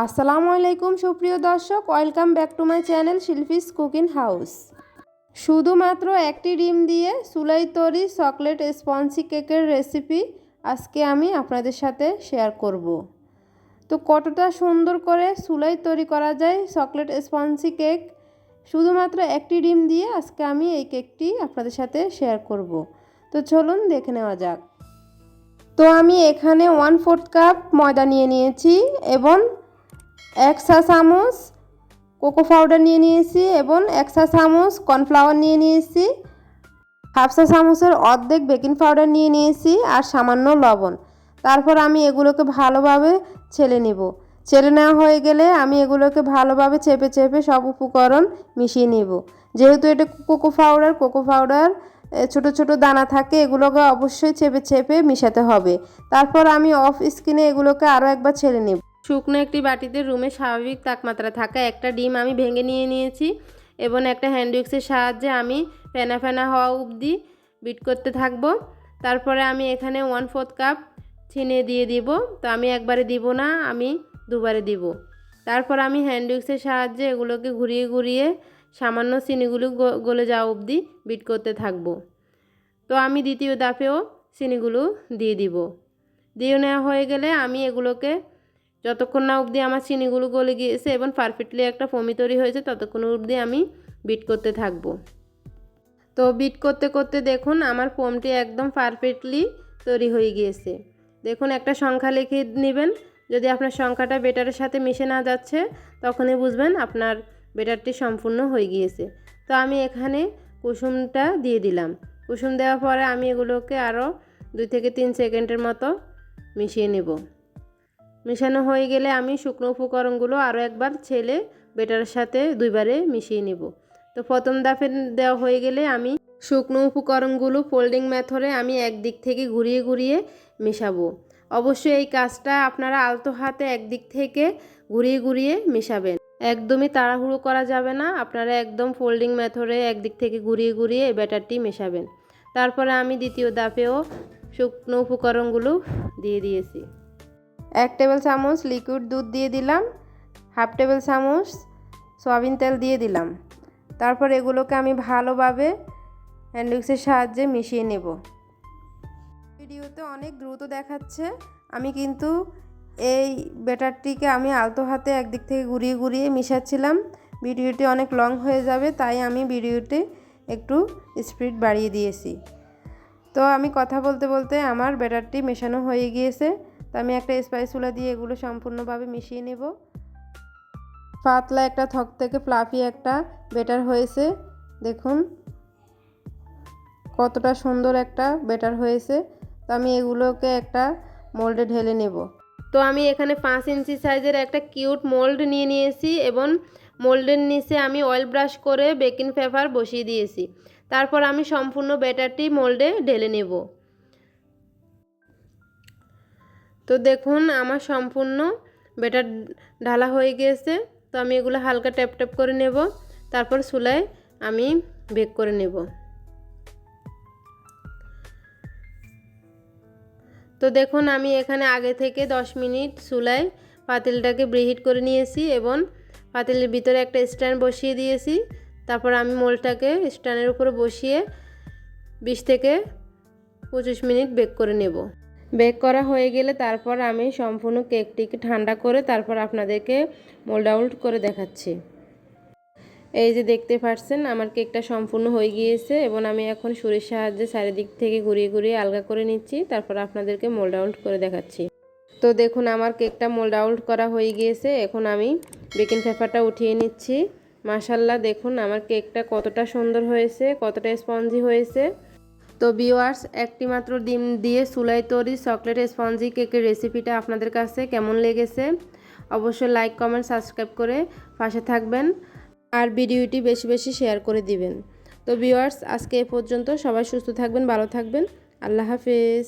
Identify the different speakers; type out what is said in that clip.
Speaker 1: আসসালামু আলাইকুম সুপ্রিয় দর্শক, welcome back to my channel Shilpi's cooking house. শুধুমাত্র একটি ডিম দিয়ে চুলাই তৈরি চকলেট স্পঞ্জি কেকের রেসিপি আজকে আমি আপনাদের সাথে শেয়ার করব। তো কতটা সুন্দর করে চুলাই তৈরি করা যায় চকলেট স্পঞ্জি কেক শুধুমাত্র একটি ডিম দিয়ে আজকে আমি এই কেকটি আপনাদের সাথে শেয়ার করব। তো চলুন দেখে নেওয়া যাক। তো আমি এখানে 1/4 কাপ ময়দা নিয়ে নিয়েছি এবং 1 চা চামচ কোকো পাউডার নিয়ে নিয়েছি এবং 1 চা চামচ কর্নফ্লাওয়ার নিয়ে নিয়েছি, 1/2 চা চামচের অর্ধেক বেকিং পাউডার নিয়ে নিয়েছি আর সামান্য লবণ। তারপর আমি এগুলোকে ভালোভাবে ছেলে নেব। ছেলে নেওয়া হয়ে গেলে আমি এগুলোকে ভালোভাবে চেপে চেপে সব উপকরণ মিশিয়ে নেব। যেহেতু এটা কোকো পাউডার ছোট ছোট দানা থাকে, এগুলোকে অবশ্যই চেপে চেপে মিশাতে হবে। তারপর আমি অফ স্ক্রিনে এগুলোকে আরও একবার ছেলে নেব। শুকনো একটি বাটিতে রুমে স্বাভাবিক তাপমাত্রা থাকা একটা ডিম আমি ভেঙে নিয়ে নিয়েছি এবং একটা হ্যান্ড উইক্সের সাহায্যে আমি ফেনা ফেনা হওয়া অবধি বিট করতে থাকবো। তারপরে আমি এখানে 1/4 কাপ চিনি দিয়ে দিব। তো আমি একবারে দিব না, আমি দুবারে দিব। তারপর আমি হ্যান্ড উইক্সের সাহায্যে এগুলোকে ঘুরিয়ে ঘুরিয়ে সামান্য চিনিগুলো গলে যাওয়া অবধি বিট করতে থাকবো। তো আমি দ্বিতীয় ধাপেও চিনিগুলো দিয়ে দিব। দিয়ে নেওয়া হয়ে গেলে আমি এগুলোকে যতক্ষণ না অবধি আমার চিনিগুলো গলে গিয়েছে এবং পারফেক্টলি একটা ফোমি তৈরি হয়েছে ততক্ষণ অবধি আমি বিট করতে থাকবো। তো বিট করতে করতে দেখুন আমার ফোমটি একদম পারফেক্টলি তৈরি হয়ে গিয়েছে। দেখুন একটা সংখ্যা লিখে নেবেন। যদি আপনার সংখ্যাটা বেটারের সাথে মিশে না যাচ্ছে তখনই বুঝবেন আপনার বেটারটি সম্পূর্ণ হয়ে গিয়েছে। তো আমি এখানে কুসুমটা দিয়ে দিলাম। কুসুম দেওয়ার পরে আমি এগুলোকে আরও 2 থেকে 3 সেকেন্ডের মতো মিশিয়ে নেব। মেশানো হয়ে গেলে আমি শুকনো উপকরণগুলো আরও একবার ছেলে বেটারের সাথে 2 বারে মিশিয়ে নেব। তো প্রথম ধাপে দেওয়া হয়ে গেলে আমি শুকনো উপকরণগুলো ফোল্ডিং মেথডে আমি একদিক থেকে ঘুরিয়ে ঘুরিয়ে মেশাবো। অবশ্যই এই কাজটা আপনারা আলতো হাতে একদিক থেকে ঘুরিয়ে ঘুরিয়ে মেশাবেন। একদমই তাড়াহুড়ো করা যাবে না, আপনারা একদম ফোল্ডিং মেথডে একদিক থেকে ঘুরিয়ে ঘুরিয়ে এই ব্যাটারটি মেশাবেন। তারপরে আমি দ্বিতীয় ধাপেও শুকনো উপকরণগুলো দিয়ে দিয়েছি। 1 টেবিল চামচ লিকুইড দুধ দিয়ে দিলাম, 1/2 টেবিল চামচ সয়াবিন তেল দিয়ে দিলাম। তারপর এগুলোকে আমি ভালোভাবে হ্যান্ড উইক্সের সাহায্যে মিশিয়ে নেব। ভিডিওতে অনেক দ্রুত দেখাচ্ছে, আমি কিন্তু এই ব্যাটারটিকে আমি আলতো হাতে একদিক থেকে ঘুরিয়ে ঘুরিয়ে মিশাচ্ছিলাম। ভিডিওটি অনেক লং হয়ে যাবে, তাই আমি ভিডিওটি একটু স্পিড বাড়িয়ে দিয়েছি। তো আমি কথা বলতে বলতে আমার ব্যাটারটি মেশানো হয়ে গিয়েছে। তো আমি একটা স্প্যাচুলা দিয়ে এগুলো সম্পূর্ণভাবে মিশিয়ে নেব। পাতলা একটা থক থেকে ফ্লাফি একটা ব্যাটার হয়েছে। দেখুন কতটা সুন্দর একটা ব্যাটার হয়েছে। তো আমি এগুলোকে একটা মোল্ডে ঢেলে নেব। তো আমি এখানে 5 ইঞ্চি সাইজের একটা কিউট মোল্ড নিয়ে নিয়েছি এবং মোল্ডের নিচে আমি অয়েল ব্রাশ করে বেকিং পেপার বসিয়ে দিয়েছি। তারপর আমি সম্পূর্ণ ব্যাটারটি মোল্ডে ঢেলে নেব। তো দেখুন আমার সম্পূর্ণ ব্যাটার ঢালা হয়ে গিয়েছে। তো আমি এগুলো হালকা ট্যাপ ট্যাপ করে নেব। তারপর চুলায় আমি বেক করে নেব। তো দেখুন আমি এখানে আগে থেকে 10 মিনিট চুলায় পাতিলটাকে প্রিহিট করে নিয়েছি এবং পাতিলের ভিতরে একটা স্ট্যান্ড বসিয়ে দিয়েছি। তারপর আমি মোল্ডটাকে স্ট্যান্ডের উপরে বসিয়ে 20 থেকে 25 মিনিট বেক করে নেব। বেক করা হয়ে গেলে তারপর আমি সম্পূর্ণ কেকটিকে ঠান্ডা করে তারপর আপনাদেরকে মোল্ড আউট করে দেখাচ্ছি। এই যে দেখতে পাচ্ছেন আমার কেকটা সম্পূর্ণ হয়ে গিয়েছে এবং আমি এখন ছুরির সাহায্যে চারিদিক থেকে ঘুরিয়ে ঘুরিয়ে আলগা করে নিচ্ছি। তারপর আপনাদেরকে মোল্ড আউট করে দেখাচ্ছি। তো দেখুন আমার কেকটা মোল্ড আউট করা হয়ে গিয়েছে। এখন আমি বেকিং পেপারটা উঠিয়ে নিচ্ছি। মাশাআল্লাহ দেখুন আমার কেকটা কতটা সুন্দর হয়েছে, কতটা স্পঞ্জি হয়েছে। তো ভিউয়ার্স, একটি মাত্র ডিম দিয়ে চুলায় তৈরি চকলেট স্পঞ্জি কেকের রেসিপিটা আপনাদের কাছে কেমন লেগেছে অবশ্যই লাইক কমেন্ট সাবস্ক্রাইব করে পাশে থাকবেন আর ভিডিওটি বেশি বেশি শেয়ার করে দিবেন। তো ভিউয়ার্স, আজকে এ পর্যন্ত। সবাই সুস্থ থাকবেন, ভালো থাকবেন। আল্লাহ হাফেজ।